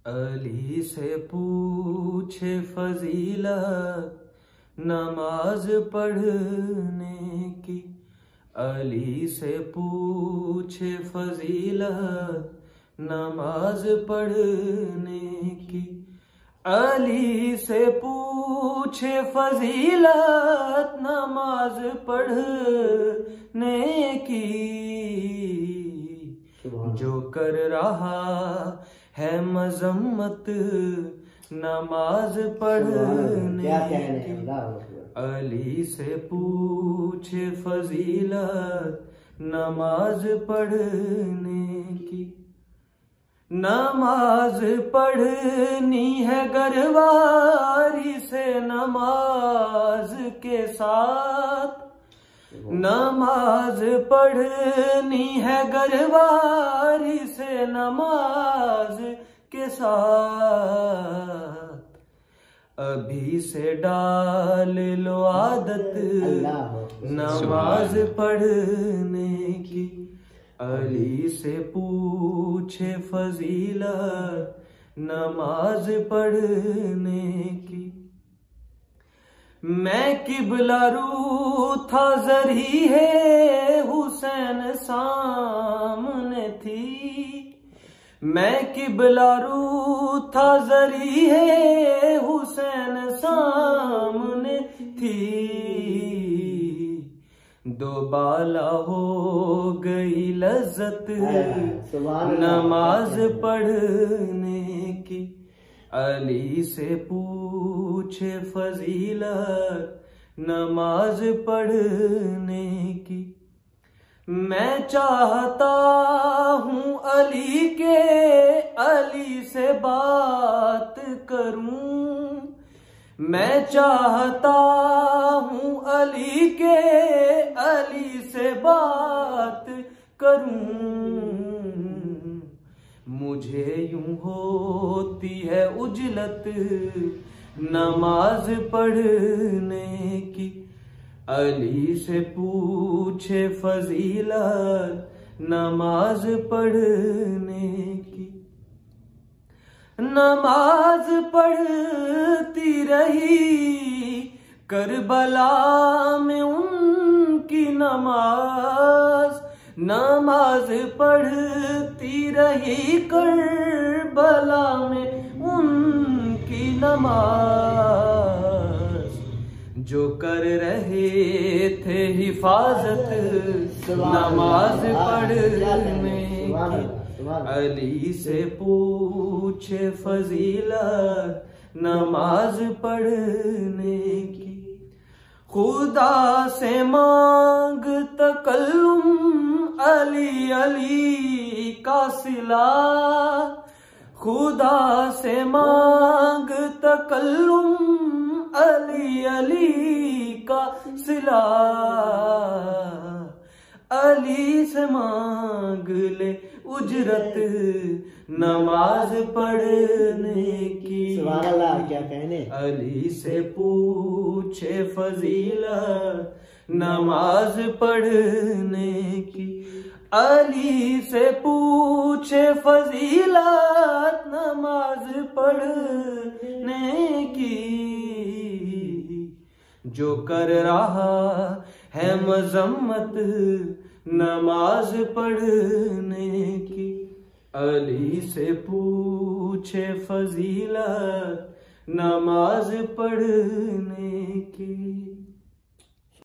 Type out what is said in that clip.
अली से पूछे फजीलत नमाज पढ़ने की। अली से पूछे फजीलत नमाज पढ़ने की। अली से पूछे फजीलत नमाज पढ़ने की। जो कर रहा है मजम्मत नमाज पढ़ने की। अली से पूछे फजीलत नमाज पढ़ने की। नमाज पढ़नी है गरवारी से नमाज के साथ। नमाज पढ़नी है गरवारी से नमाज के साथ। अभी से डाल लो आदत नमाज पढ़ने की। अली से पूछे फजीलत नमाज पढ़ने की। मैं किबला रू था जरी है हुसैन सामने थी। मैं किबला रू था जरी है हुसैन सामने थी। दो बाला हो गई लज्जत नमाज पढ़ने की। अली से पूछे फजीलत नमाज पढ़ने की। मैं चाहता हूँ अली के अली से बात करूं। मैं चाहता हूँ अली के अली से बात करूं। मुझे यूं होती है उजलत नमाज पढ़ने की। अली से पूछे फजीलत नमाज पढ़ने की। नमाज पढ़ती रही करबला में उनकी नमाज। नमाज पढ़ती रही करबला में उनकी नमाज। जो कर रहे थे हिफाजत नमाज पढ़ने की। अली से पूछे फजीलत नमाज पढ़ने की। खुदा से मांग तकल्लुम अली अली का सिला। खुदा से मांग तकल्लुम अली अली का सिला। अली से मांग ले उजरत नमाज पढ़ने की। क्या कहने। अली से पूछे फजीलत नमाज पढ़ने की। अली से पूछे फजीलत नमाज पढ़ने की। जो कर रहा है मजम्मत नमाज पढ़ने की। अली से पूछे फजीलत नमाज पढ़ने की।